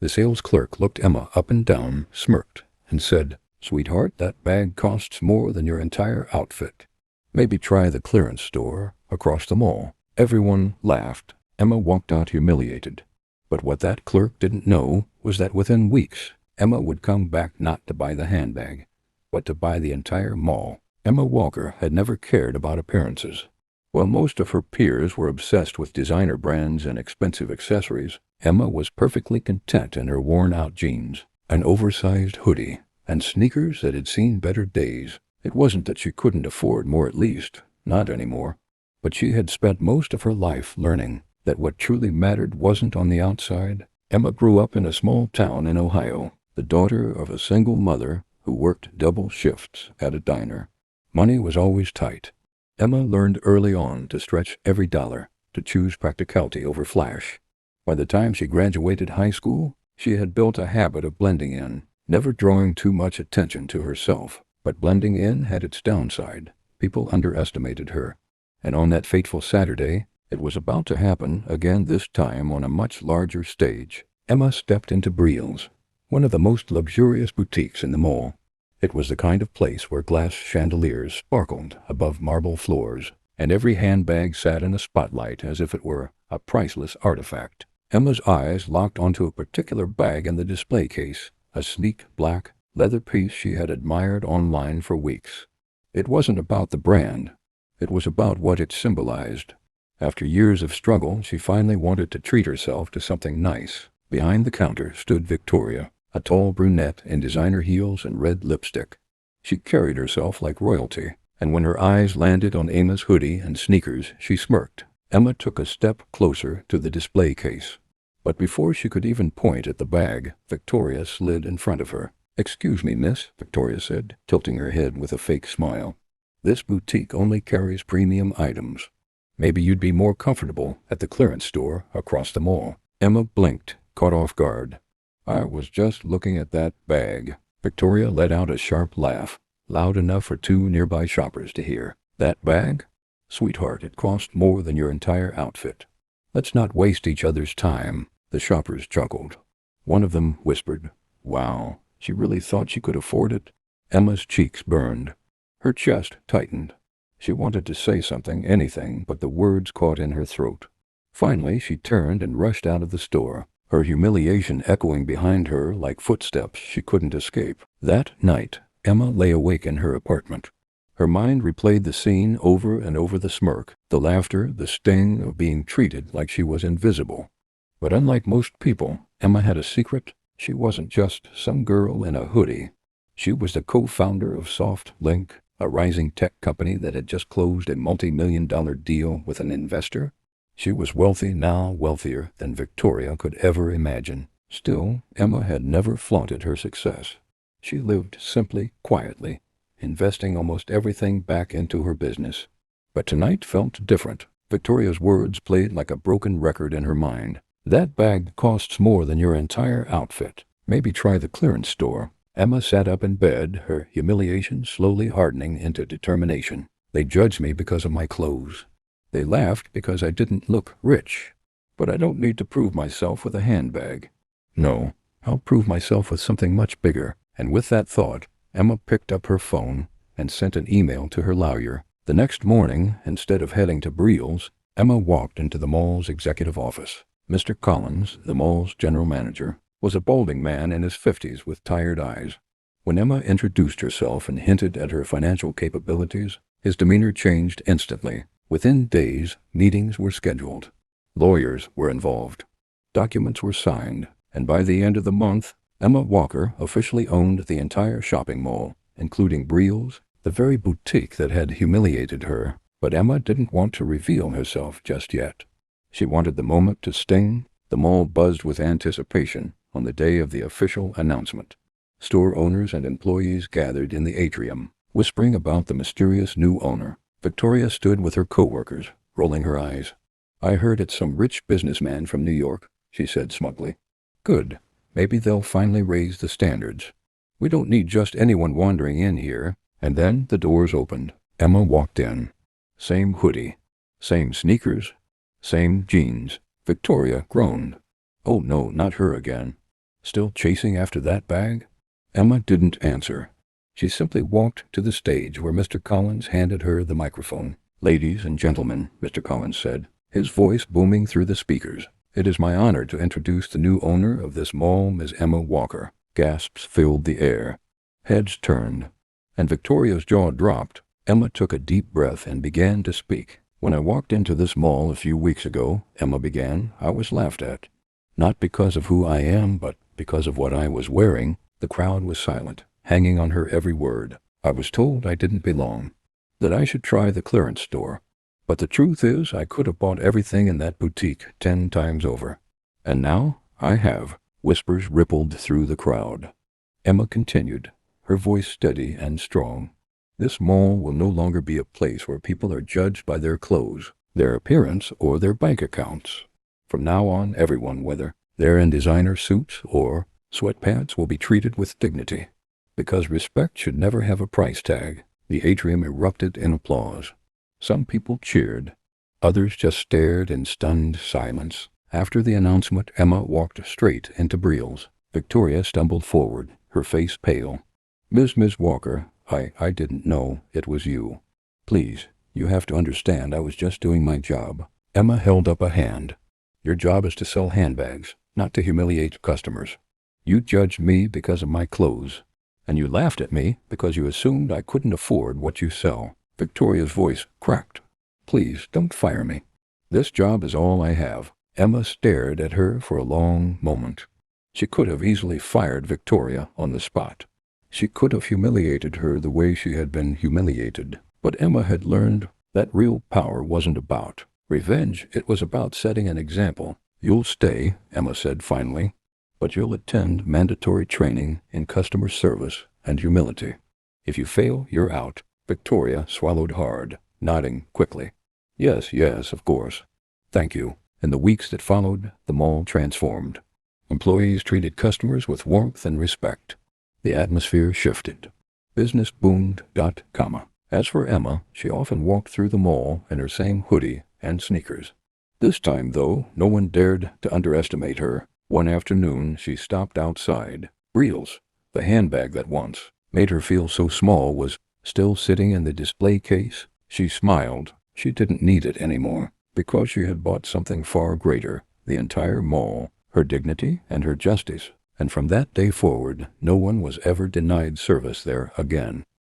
The sales clerk looked Emma up and down, smirked, and said, "Sweetheart, that bag costs more than your entire outfit. Maybe try the clearance store across the mall." Everyone laughed. Emma walked out humiliated. But what that clerk didn't know was that within weeks, Emma would come back not to buy the handbag, but to buy the entire mall. Emma Walker had never cared about appearances. While most of her peers were obsessed with designer brands and expensive accessories, Emma was perfectly content in her worn-out jeans, an oversized hoodie, and sneakers that had seen better days. It wasn't that she couldn't afford more, at least, not anymore. But she had spent most of her life learning that what truly mattered wasn't on the outside. Emma grew up in a small town in Ohio, the daughter of a single mother who worked double shifts at a diner. Money was always tight. Emma learned early on to stretch every dollar, to choose practicality over flash. By the time she graduated high school, she had built a habit of blending in, never drawing too much attention to herself. But blending in had its downside. People underestimated her. And on that fateful Saturday, it was about to happen again, this time on a much larger stage. Emma stepped into Briel's, one of the most luxurious boutiques in the mall. It was the kind of place where glass chandeliers sparkled above marble floors, and every handbag sat in a spotlight as if it were a priceless artifact. Emma's eyes locked onto a particular bag in the display case, a sleek black leather piece she had admired online for weeks. It wasn't about the brand. It was about what it symbolized. After years of struggle, she finally wanted to treat herself to something nice. Behind the counter stood Victoria, a tall brunette in designer heels and red lipstick. She carried herself like royalty, and when her eyes landed on Emma's hoodie and sneakers, she smirked. Emma took a step closer to the display case. But before she could even point at the bag, Victoria slid in front of her. "Excuse me, miss," Victoria said, tilting her head with a fake smile. "This boutique only carries premium items. Maybe you'd be more comfortable at the clearance store across the mall." Emma blinked, caught off guard. "I was just looking at that bag." Victoria let out a sharp laugh, loud enough for two nearby shoppers to hear. "That bag? Sweetheart, it cost more than your entire outfit." "Let's not waste each other's time," the shoppers chuckled. One of them whispered, "Wow, she really thought she could afford it?" Emma's cheeks burned. Her chest tightened. She wanted to say something, anything, but the words caught in her throat. Finally, she turned and rushed out of the store, her humiliation echoing behind her like footsteps she couldn't escape. That night, Emma lay awake in her apartment. Her mind replayed the scene over and over, the smirk, the laughter, the sting of being treated like she was invisible. But unlike most people, Emma had a secret. She wasn't just some girl in a hoodie. She was the co-founder of SoftLink, a rising tech company that had just closed a multi-million-dollar deal with an investor. She was wealthy, now wealthier than Victoria could ever imagine. Still, Emma had never flaunted her success. She lived simply, quietly, investing almost everything back into her business. But tonight felt different. Victoria's words played like a broken record in her mind. "That bag costs more than your entire outfit. Maybe try the clearance store." Emma sat up in bed, her humiliation slowly hardening into determination. "They judged me because of my clothes. They laughed because I didn't look rich. But I don't need to prove myself with a handbag. No, I'll prove myself with something much bigger." And with that thought, Emma picked up her phone and sent an email to her lawyer. The next morning, instead of heading to Briel's, Emma walked into the mall's executive office. Mr. Collins, the mall's general manager, was a balding man in his 50s with tired eyes. When Emma introduced herself and hinted at her financial capabilities, his demeanor changed instantly. Within days, meetings were scheduled. Lawyers were involved. Documents were signed, and by the end of the month, Emma Walker officially owned the entire shopping mall, including Briel's, the very boutique that had humiliated her. But Emma didn't want to reveal herself just yet. She wanted the moment to sting. The mall buzzed with anticipation on the day of the official announcement. Store owners and employees gathered in the atrium, whispering about the mysterious new owner. Victoria stood with her co-workers, rolling her eyes. "I heard it's some rich businessman from New York," she said smugly. "Good. Maybe they'll finally raise the standards. We don't need just anyone wandering in here." And then the doors opened. Emma walked in. Same hoodie, same sneakers, same jeans. Victoria groaned. "Oh no, not her again." Still chasing after that bag? Emma didn't answer. She simply walked to the stage where Mr. Collins handed her the microphone. "Ladies and gentlemen," Mr. Collins said, his voice booming through the speakers, "it is my honor to introduce the new owner of this mall, Ms. Emma Walker." Gasps filled the air. Heads turned, and Victoria's jaw dropped. Emma took a deep breath and began to speak. "When I walked into this mall a few weeks ago," Emma began, "I was laughed at. Not because of who I am, but because of what I was wearing." The crowd was silent, hanging on her every word. "I was told I didn't belong, that I should try the clearance store. But the truth is, I could have bought everything in that boutique 10 times over. And now I have." Whispers rippled through the crowd. Emma continued, her voice steady and strong. "This mall will no longer be a place where people are judged by their clothes, their appearance, or their bank accounts. From now on, everyone, whether they're in designer suits or sweatpants, will be treated with dignity. Because respect should never have a price tag." The atrium erupted in applause. Some people cheered. Others just stared in stunned silence. After the announcement, Emma walked straight into Briel's. Victoria stumbled forward, her face pale. Miss Walker, I didn't know it was you. Please, you have to understand I was just doing my job." Emma held up a hand. "Your job is to sell handbags, not to humiliate customers. You judged me because of my clothes, and you laughed at me because you assumed I couldn't afford what you sell." Victoria's voice cracked. "Please, don't fire me. This job is all I have." Emma stared at her for a long moment. She could have easily fired Victoria on the spot. She could have humiliated her the way she had been humiliated. But Emma had learned that real power wasn't about revenge. It was about setting an example. "You'll stay," Emma said finally, "but you'll attend mandatory training in customer service and humility. If you fail, you're out." Victoria swallowed hard, nodding quickly. Yes, of course. Thank you." In the weeks that followed, the mall transformed. Employees treated customers with warmth and respect. The atmosphere shifted. Business boomed. As for Emma, she often walked through the mall in her same hoodie and sneakers. This time, though, no one dared to underestimate her. One afternoon, she stopped outside. Briel's, the handbag that once made her feel so small, was still sitting in the display case. She smiled. She didn't need it anymore, because she had bought something far greater, the entire mall, her dignity and her justice. And from that day forward, no one was ever denied service there again.